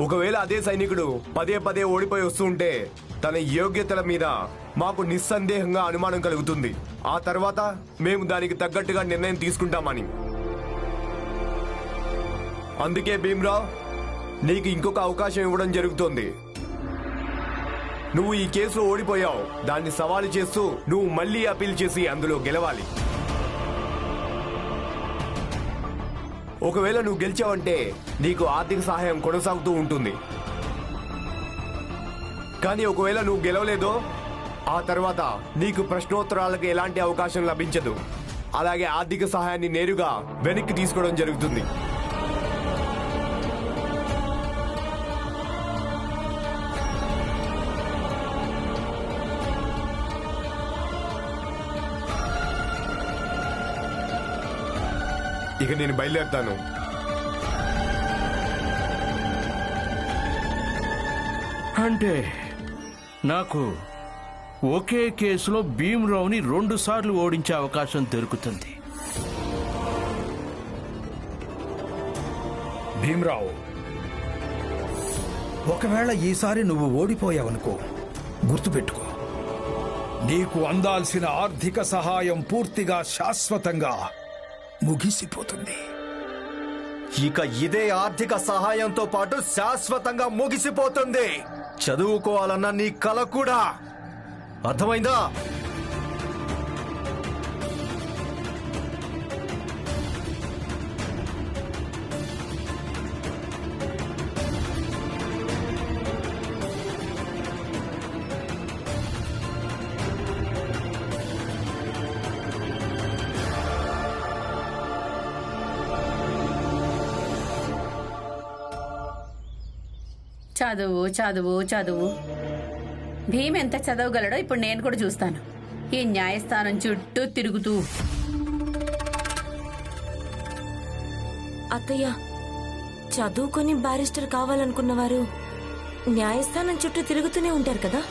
ఒకవేళ అదే సైనికుడు పదే పదే ఓడిపోయి వస్తుంటే తన యోగ్యతల మీద మాకు నిస్సందేహంగా అనుమానం కలుగుతుంది. ఆ తర్వాత మేము దానికి తగ్గట్టుగా నిర్ణయం తీసుకుంటామని. అందుకే భీమ్రావ్, నీకు ఇంకొక అవకాశం ఇవ్వడం జరుగుతోంది. నువ్వు ఈ కేసులో ఓడిపోయావు, దాన్ని సవాలు చేస్తూ నువ్వు మళ్ళీ అపీల్ చేసి అందులో గెలవాలి. ఒకవేళ నువ్వు గెలిచావంటే నీకు ఆర్థిక సహాయం కొనసాగుతూ ఉంటుంది. కానీ ఒకవేళ నువ్వు గెలవలేదో ఆ తర్వాత నీకు ప్రశ్నోత్తరాలకు ఎలాంటి అవకాశం లభించదు. అలాగే ఆర్థిక సహాయాన్ని నేరుగా వెనక్కి తీసుకోవడం జరుగుతుంది. ఇక నేను బయలుదేరుతాను. అంటే నాకు ఒకే కేసులో భీమ్రావుని 2 సార్లు ఓడించే అవకాశం దొరుకుతుంది. భీమ్రావు, ఒకవేళ ఈసారి నువ్వు ఓడిపోయావనుకో, గుర్తుపెట్టుకో, నీకు అందాల్సిన ఆర్థిక సహాయం పూర్తిగా శాశ్వతంగా ముగిసిపోతుంది. ఇక ఇదే ఆర్థిక సహాయంతో పాటు శాశ్వతంగా ముగిసిపోతుంది. చదువుకోవాలన్న నీ కల కూడా. అర్థమైందా? చదువు చదువు చదువు. భీమ్ ఎంత చదవగలడో ఇప్పుడు నేను కూడా చూస్తాను. ఈ న్యాయస్థానం చుట్టూ తిరుగుతూ. అత్తయ్య, చదువుకొని బారిస్టర్ కావాలనుకున్న వారు న్యాయస్థానం చుట్టూ తిరుగుతూనే ఉంటారు కదా.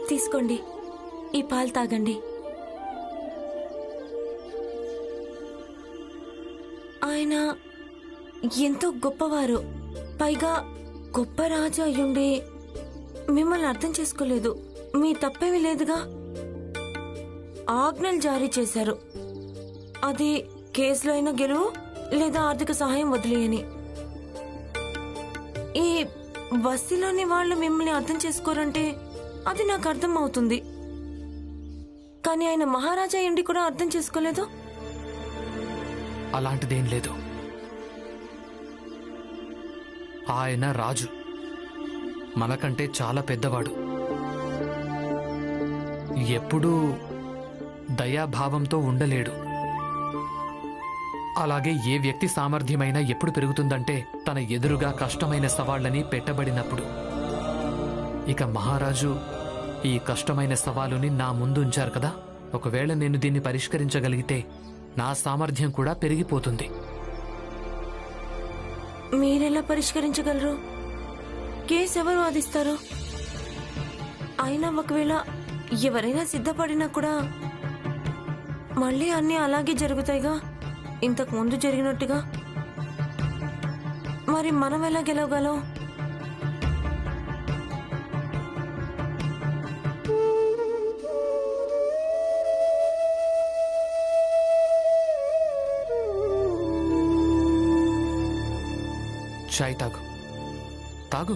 తీసుకోండి, ఈ పాలు తాగండి. ఆయన ఎంతో గొప్పవారు, పైగా గొప్ప రాజు అయ్యుండి మిమ్మల్ని అర్థం చేసుకోలేదు. మీ తప్పేమీ లేదుగా. ఆజ్ఞలు జారీ చేశారు, అది కేసులో అయినా గెలువు లేదా ఆర్థిక సహాయం వదిలేయని. ఈ బస్తీలోని వాళ్ళు మిమ్మల్ని అర్థం చేసుకోరంటే అది నాకు అర్థం అవుతుంది. కానీ ఆయన మహారాజా ఎండి కూడా అర్థం చేసుకోలేదు. అలాంటిదేం లేదు. ఆయన రాజు, మనకంటే చాలా పెద్దవాడు. ఎప్పుడూ దయాభావంతో ఉండలేడు. అలాగే ఏ వ్యక్తి సామర్థ్యమైనా ఎప్పుడు పెరుగుతుందంటే తన ఎదురుగా కష్టమైన సవాళ్లని పెట్టబడినప్పుడు. ఇక మహారాజు ఈ కష్టమైన సవాలుని నా ముందు ఉంచారు కదా. ఒకవేళ నేను దీన్ని పరిష్కరించగలిగితే నా సామర్థ్యం కూడా పెరిగిపోతుంది. మీరెలా పరిష్కరించగలరు? కేసు ఎవరు వాదిస్తారు? అయినా ఒకవేళ ఎవరైనా సిద్ధపడినా కూడా మళ్ళీ అన్నీ అలాగే జరుగుతాయిగా, ఇంతకు ముందు జరిగినట్టుగా. మరి మనం ఎలా గెలవగలం? చాయ్ తాగు, తాగు.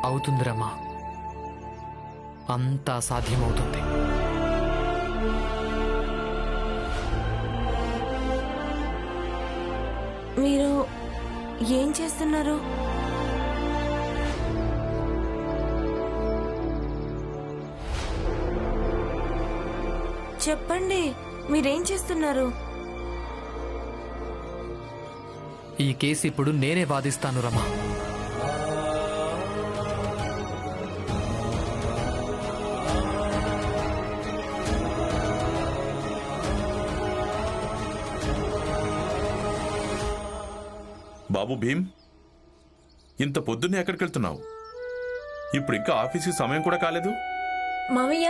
అవుతుందిరమ్మా, అంతా సాధ్యమవుతుంది. మీరు ఏం చేస్తున్నారు? చెప్పండి, మీరేం చేస్తున్నారు? ఈ కేసు ఇప్పుడు నేనే వాదిస్తాను రమా. బాబు భీమ్, ఇంత పొద్దున్నే ఎక్కడికి వెళ్తున్నావు? ఇప్పుడు ఇంకా ఆఫీస్కి సమయం కూడా కాలేదు. మావయ్య,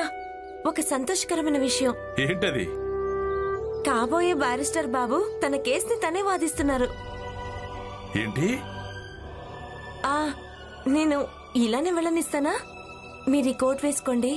ఒక సంతోషకరమైన విషయం. ఏంటది? కాబోయే బారిస్టర్ బాబు తన కేసుని తనే వాదిస్తున్నారు. ఏంటి? నేను ఇలానే వెళ్ళనిస్తానా? మీరు ఈ కోట్ వేసుకోండి.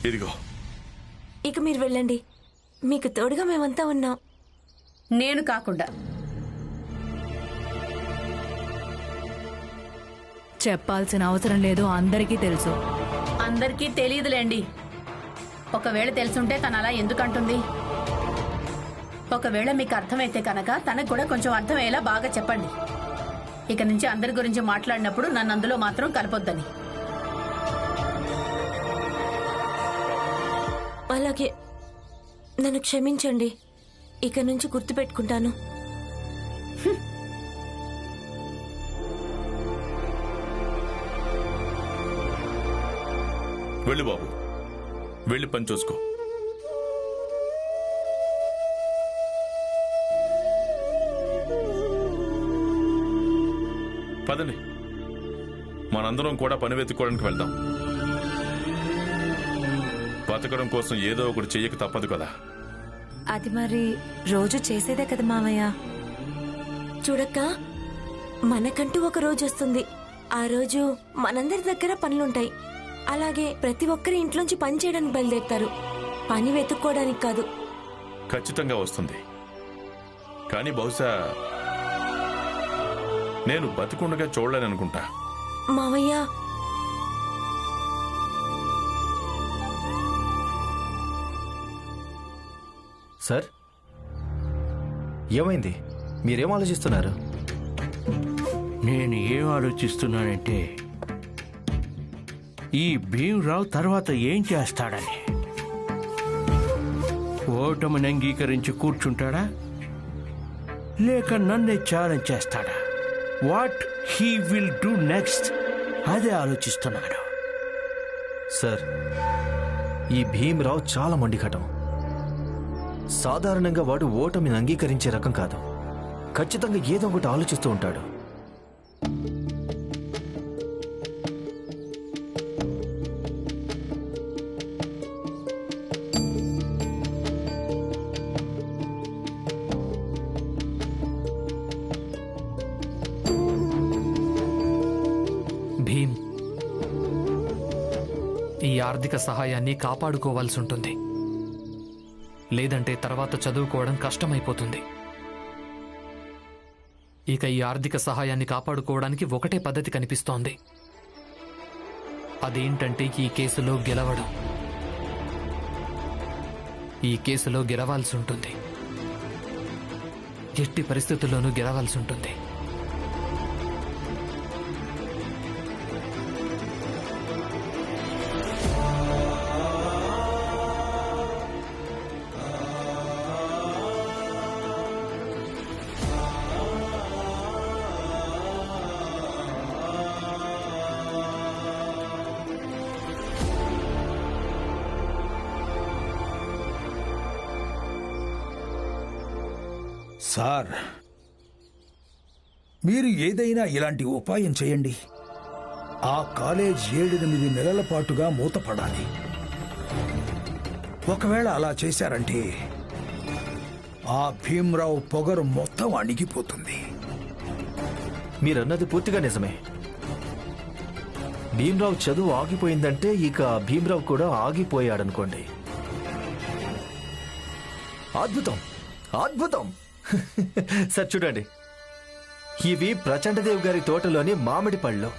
ఇదిగో. ఇక మీరు వెళ్ళండి, మీకు తోడుగా మేమంతా ఉన్నాం. నేను కాకుండా చెప్పాల్సిన అవసరం లేదు, అందరికీ తెలుసు. అందరికీ తెలియదులేండి. ఒకవేళ తెలుసుంటే తను అలా ఎందుకంటుంది? ఒకవేళ మీకు అర్థమైతే కనుక తనకు కూడా కొంచెం అర్థమయ్యేలా బాగా చెప్పండి. ఇక నుంచి అందరి గురించి మాట్లాడినప్పుడు నన్ను అందులో మాత్రం కలపొద్దని. అలాగే, నన్ను క్షమించండి. ఇక నుంచి గుర్తుపెట్టుకుంటాను. వెళ్ళు బాబు, వెళ్ళి పని చూసుకో. పదండి, మనందరం కూడా పని వెతుక్కోవడానికి వెళ్దాం. బతకడం కోసం ఏదో ఒకటి చెయ్యక తప్పదు కదా. అది మరి రోజు చేసేదే కదా మావయ్య. చూడక్క, మనకంటూ ఒక రోజు వస్తుంది. ఆ రోజు మనందరి దగ్గర పనులుంటాయి. అలాగే ప్రతి ఒక్కరి ఇంట్లోంచి పని చేయడానికి బయలుదేరుతారు, పని వెతుక్కోవడానికి కాదు. ఖచ్చితంగా వస్తుంది, కానీ బహుశా నేను బతికుండగా చూడలేను అనుకుంటా. మావయ్య, సార్, ఏమైంది? మీరేం ఆలోచిస్తున్నారు? నేను ఏం ఆలోచిస్తున్నానంటే ఈ భీమరావు తర్వాత ఏం చేస్తాడని. ఓటమిని అంగీకరించి కూర్చుంటాడా, లేక నన్నే ఛాలెంజ్ చేస్తాడా? What he will do next, అదే ఆలోచిస్తున్నాను. సార్, ఈ భీమరావు చాలా మొండిఘటం. సాధారణంగా వాడు ఓటమిని అంగీకరించే రకం కాదు. ఖచ్చితంగా ఏదో ఒకటి ఆలోచిస్తూ ఉంటాడు. భీమ్, ఈ ఆర్థిక సహాయాన్ని కాపాడుకోవాల్సి ఉంటుంది, లేదంటే తర్వాత చదువుకోవడం కష్టమైపోతుంది. ఇక ఈ ఆర్థిక సహాయాన్ని కాపాడుకోవడానికి ఒకటే పద్ధతి కనిపిస్తోంది. అదేంటంటే ఈ కేసులో గెలవడం. ఈ కేసులో గెలవాల్సి ఉంటుంది, ఎట్టి పరిస్థితుల్లోనూ గెలవాల్సి ఉంటుంది. సార్, మీరు ఏదైనా ఇలాంటి ఉపాయం చేయండి. ఆ కాలేజ్ 7-8 నెలల పాటుగా మూతపడాలి. ఒకవేళ అలా చేశారంటే ఆ భీమ్రావు పొగరు మొత్తం అణిగిపోతుంది. మీరన్నది పూర్తిగా నిజమే. భీమ్రావు చదువు ఆగిపోయిందంటే ఇక భీమ్రావు కూడా ఆగిపోయాడనుకోండి. అద్భుతం, అద్భుతం. సార్ చూడండి, ఇవి ప్రచండదేవ్ గారి తోటలోని మామిడి పళ్ళు.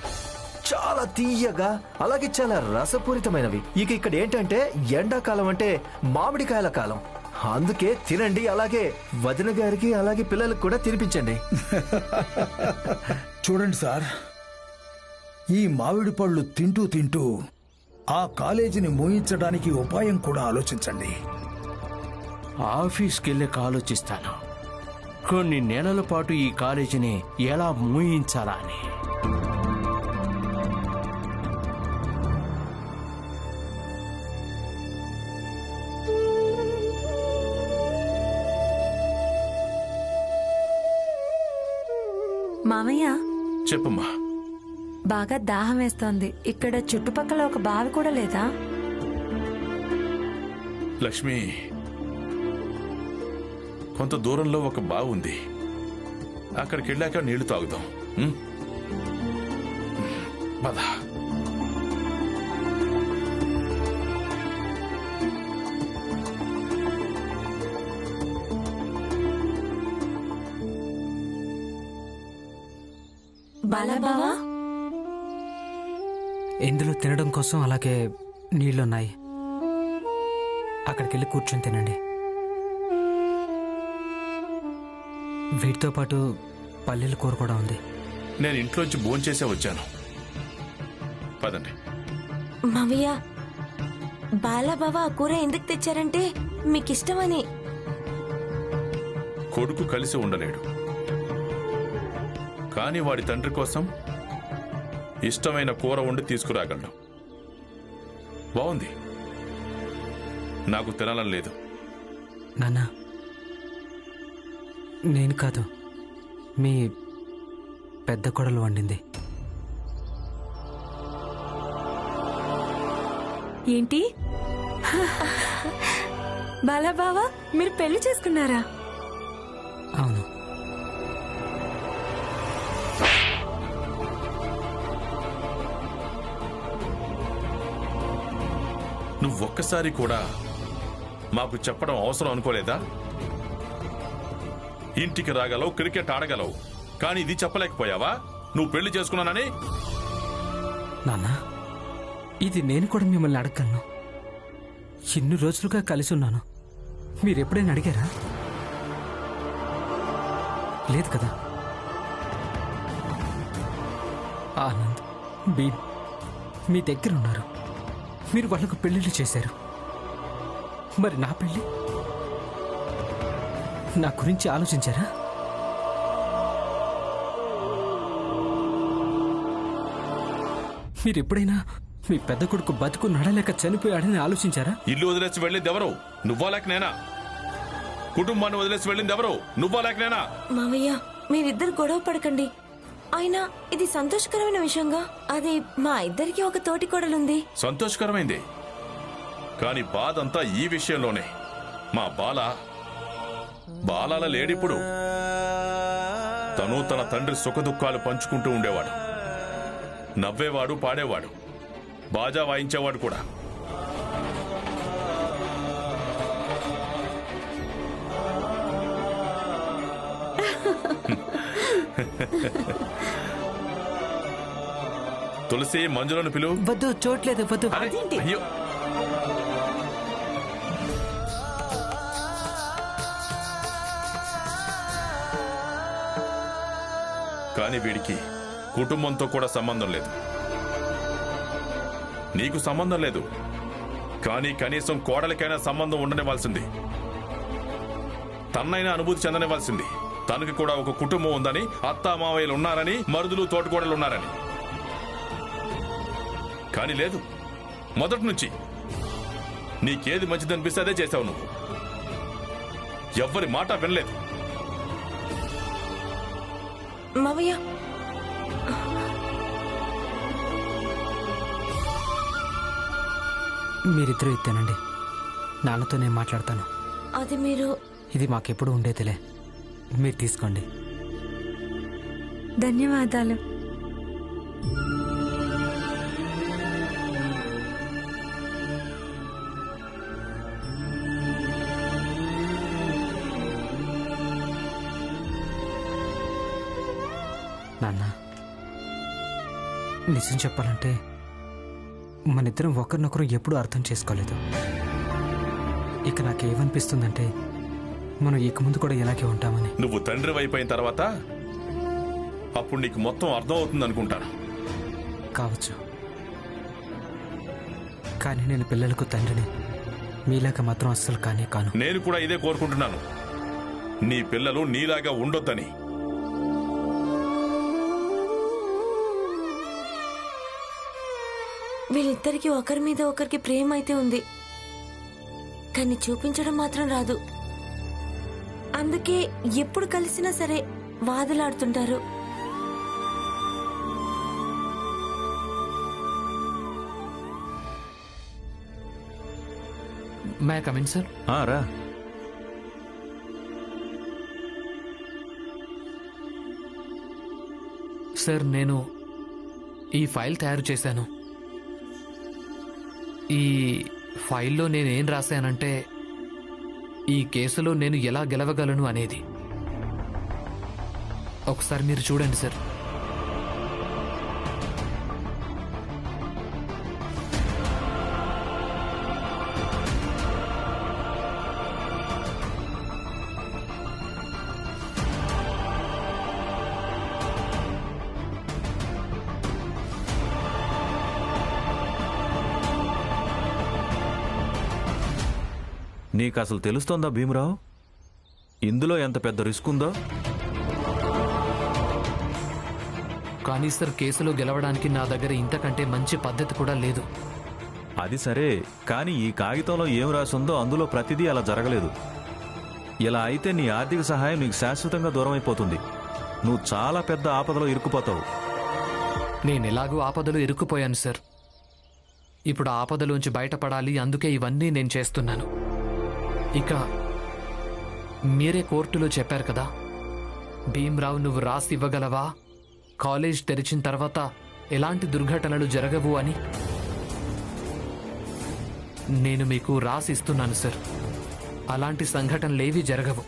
చాలా తీయగా, అలాగే చాలా రసపూరితమైనవి. ఇక ఇక్కడ ఏంటంటే ఎండాకాలం అంటే మామిడికాయల కాలం. అందుకే తినండి, అలాగే వదిన గారికి అలాగే పిల్లలకు కూడా తినిపించండి. చూడండి సార్, ఈ మామిడి పళ్ళు తింటూ తింటూ ఆ కాలేజీని మూయించడానికి ఉపాయం కూడా ఆలోచించండి. ఆఫీస్కి వెళ్ళక ఆలోచిస్తాను. కొన్ని నెలల పాటు ఈ కాలేజీని ఎలా మూయించాలా అని. మామయ్య, చెప్పమ్మా. బాగా దాహం వేస్తోంది. ఇక్కడ చుట్టుపక్కల ఒక బావి కూడా లేదా? లక్ష్మి, కొంత దూరంలో ఒక బావి ఉంది. అక్కడికి వెళ్ళాక నీళ్లు తాగుదాం. పద. బాలబావా, ఇందులో తినడం కోసం అలాగే నీళ్లున్నాయి. అక్కడికి వెళ్ళి కూర్చొని తినండి. వీటితో పాటు పల్లీల కూర కూడా ఉంది. నేను ఇంట్లోంచి భోంచేసే వచ్చాను. పదండి. మావయ్య, బాలబావా ఆ కూర ఎందుకు తెచ్చారంటే మీకిష్టమని. కొడుకు కలిసి ఉండలేడు, కానీ వాడి తండ్రి కోసం ఇష్టమైన కూర వండి తీసుకురాగలడు. బాగుంది, నాకు తినాలని లేదు. నాన్న, నేను కాదు, మీ పెద్ద కొడలు వండింది. ఏంటి బాలబావా, మీరు పెళ్లి చేసుకున్నారా? అవును. నువ్వొక్కసారి కూడా మాకు చెప్పడం అవసరం అనుకోలేదా? ఇంటికి రాగలవు, క్రికెట్ ఆడగలవు, కానీ ఇది చెప్పలేకపోయావా నువ్వు పెళ్లి చేసుకున్నానని? నాన్న, ఇది నేను కూడా మిమ్మల్ని అడగలను. ఇన్ని రోజులుగా కలిసి ఉన్నాను. మీరెప్పుడైనా అడిగారా? లేదు కదా. ఆనంద్, బీన్ మీ దగ్గర ఉన్నారు. మీరు వాళ్ళకు పెళ్లిళ్ళు చేశారు. మరి నా పెళ్లి? నా గురించి ఆలోచించారా? మీరెప్పుడైనా మీ పెద్ద కొడుకు బతుకు నడలేక చనిపోయాడని ఆలోచించారా? ఇల్లు వదిలేసి వెళ్ళింది ఎవరు? నువ్వా లేక నేనా? కుటుంబాన్ని వదిలేసి వెళ్ళింది ఎవరు? నువ్వా లేక నేనా? మావయ్య, మీరిద్దరు గొడవ పడకండి. అయినా ఇది సంతోషకరమైన విషయంగా. అది మా ఇద్దరికి ఒక తోటి కోడలుంది. సంతోషకరమైంది, కానీ బాధంతా ఈ విషయంలోనే. మా బాలాల లేడిప్పుడు. తను తన తండ్రి సుఖదుఖాలు పంచుకుంటూ ఉండేవాడు. నవ్వేవాడు, పాడేవాడు, బాజా వాయించేవాడు కూడా. తులసి, మంజులను పిలువు. వద్దు, చోట్లేదు, వద్దు. అయ్యో, కానీ వీడికి కుటుంబంతో కూడా సంబంధం లేదు. నీకు సంబంధం లేదు, కానీ కనీసం కోడలికైనా సంబంధం ఉండనివ్వాల్సింది. తన్నైనా అనుభూతి చెందనివ్వాల్సింది. తనకి కూడా ఒక కుటుంబం ఉందని, అత్తా మావయ్యలు ఉన్నారని, మరుదులు తోటకోడలు ఉన్నారని. కానీ లేదు. మొదటి నుంచి నీకేది మంచిదనిపిస్తే అదే చేశావు నువ్వు. ఎవ్వరి మాట వినలేదు. మావయ్య, మీరిద్దరూ ఇత్తేనండి, నాన్నతో నేను మాట్లాడతాను. అది మీరు ఇది మాకెప్పుడు ఉండేదిలే, మీరు తీసుకోండి. ధన్యవాదాలు. నాన్న, నిజం చెప్పాలంటే మనిద్దరం ఒకరినొకరు ఎప్పుడూ అర్థం చేసుకోలేదు. ఇక నాకేమనిపిస్తుందంటే మనం ఇక ముందు కూడా ఇలాగే ఉంటామని. నువ్వు తండ్రి అయిపోయిన తర్వాత అప్పుడు నీకు మొత్తం అర్థం అవుతుంది అనుకుంటాను. కావచ్చు, కానీ నేను పిల్లలకు తండ్రిని, మీలాగా మాత్రం అస్సలు కాను. నేను కూడా ఇదే కోరుకుంటున్నాను, నీ పిల్లలు నీలాగా ఉండొద్దని. వీళ్ళిద్దరికి ఒకరి మీద ఒకరికి ప్రేమ అయితే ఉంది, కానీ చూపించడం మాత్రం రాదు. అందుకే ఎప్పుడు కలిసినా సరే వాదులాడుతుంటారు. May I come in sir? రా. సార్, నేను ఈ ఫైల్ తయారు చేశాను. ఈ ఫైల్లో నేనేం రాశానంటే ఈ కేసులో నేను ఎలా గెలవగలను అనేది. ఒకసారి మీరు చూడండి సార్. నీకు అసలు తెలుస్తోందా భీమరావు, ఇందులో ఎంత పెద్ద రిస్క్ ఉందో? కానీ సార్, కేసులో గెలవడానికి నా దగ్గర ఇంతకంటే మంచి పద్ధతి కూడా లేదు. అది సరే, కానీ ఈ కాగితంలో ఏం రాసిందో అందులో ప్రతిదీ అలా జరగలేదు. ఇలా అయితే నీ ఆర్థిక సహాయం నీకు శాశ్వతంగా దూరం అయిపోతుంది. నువ్వు చాలా పెద్ద ఆపదలో ఇరుక్కుపోతావు. నేను ఎలాగూ ఆపదలో ఇరుక్కుపోయాను సార్. ఇప్పుడు ఆపదలోంచి బయటపడాలి, అందుకే ఇవన్నీ నేను చేస్తున్నాను. ఇక మీరే కోర్టులో చెప్పారు కదా, భీమ్రావు నువ్వు రాసి ఇవ్వగలవా కాలేజ్ తెరిచిన తర్వాత ఎలాంటి దుర్ఘటనలు జరగవు అని? నేను మీకు రాసి ఇస్తున్నాను సార్, అలాంటి సంఘటనలేవీ జరగవు.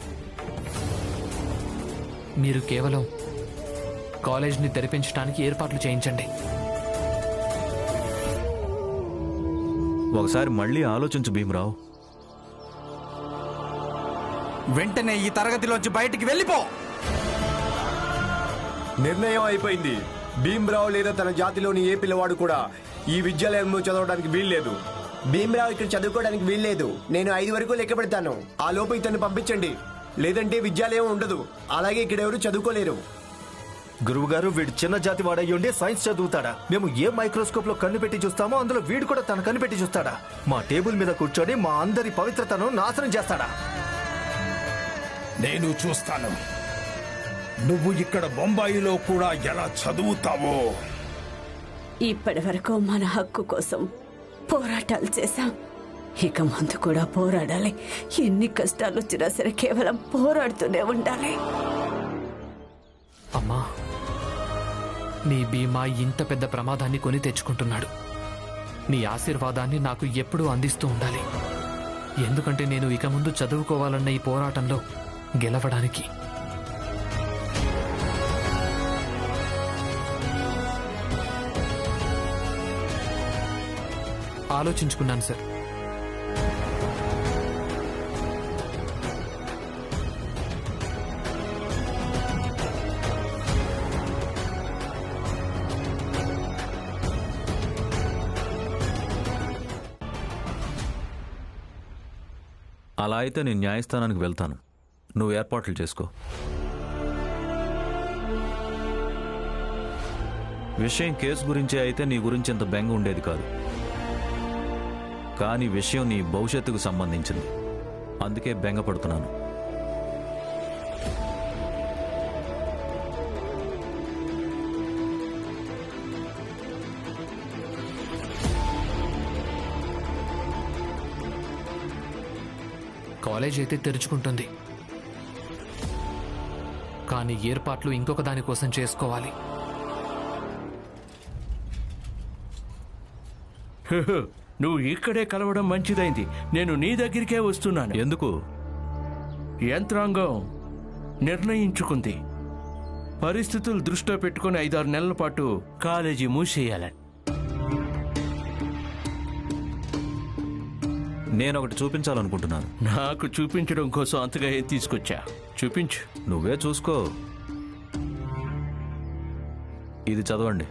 మీరు కేవలం కాలేజ్ని తెరిపించడానికి ఏర్పాట్లు చేయించండి. ఒకసారి మళ్ళీ ఆలోచించు భీమరావు. వెంటనే ఈ తరగతిలోంచి బయటికి వెళ్ళిపో. నిర్ణయం అయిపోయింది. భీమ్రావు లేదా తన జాతిలోని ఏ పిల్లవాడు కూడా ఈ విద్యాలయంలో చదవడానికి వీల్లేదు. భీమ్రావు ఇక్కడ చదువుకోవడానికి వీల్లేదు. నేను 5 వరకు లెక్క పెడతాను. ఆ లోపు ఇతన్ని పంపించండి, లేదంటే విద్యాలయం ఉండదు. అలాగే ఇక్కడ ఎవరు చదువుకోలేరు. గురువుగారు, వీడు చిన్న జాతి వాడయ్యుండి సైన్స్ చదువుతాడా? మేము ఏ మైక్రోస్కోప్ లో కన్ను పెట్టి చూస్తామో అందులో వీడు కూడా తన కన్ను పెట్టి చూస్తాడా? మా టేబుల్ మీద కూర్చొని మా అందరి పవిత్రతను నాశనం చేస్తాడా? నేను చూస్తాను నువ్వు ఇక్కడ బొంబాయిలో కూడా ఎలా చదువుతావో. ఇప్పటి వరకు మన హక్కు కోసం పోరాటాలు చేశాం, ఇక ముందు కూడా పోరాడాలి. ఎన్ని కష్టాలు వచ్చినా సరే కేవలం పోరాడుతూనే ఉండాలి. అమ్మా, నీ భీమా ఇంత పెద్ద ప్రమాదాన్ని కొని తెచ్చుకుంటున్నాడు. నీ ఆశీర్వాదాన్ని నాకు ఎప్పుడూ అందిస్తూ ఉండాలి. ఎందుకంటే నేను ఇక ముందు చదువుకోవాలన్న ఈ పోరాటంలో గెలవడానికి. ఆలోచించుకున్నాను సార్. అలా అయితే నేను న్యాయస్థానానికి వెళ్తాను. నువ్వు ఏర్పాట్లు చేసుకో. విషయం కేసు గురించే అయితే నీ గురించి ఇంత బెంగ ఉండేది కాదు. కానీ విషయం నీ భవిష్యత్తుకు సంబంధించింది, అందుకే బెంగపడుతున్నాను. కాలేజ్ అయితే తెరుచుకుంటుంది, కానీ ఏర్పాట్లు ఇంకొక దానికోసం చేసుకోవాలి. నువ్వు ఇక్కడే కలవడం మంచిదైంది. నేను నీ దగ్గరికే వస్తున్నాను. ఎందుకు? యంత్రాంగం నిర్ణయించుకుంది, పరిస్థితులు దృష్టిలో పెట్టుకుని 5-6 నెలల పాటు కాలేజీ మూసేయాలని. నేను ఒకటి చూపించాలనుకుంటున్నాను. నాకు చూపించడం కోసం అంతగా ఏం తీసుకొచ్చా? చూపించు. నువ్వే చూసుకో. ఇది చదవండి.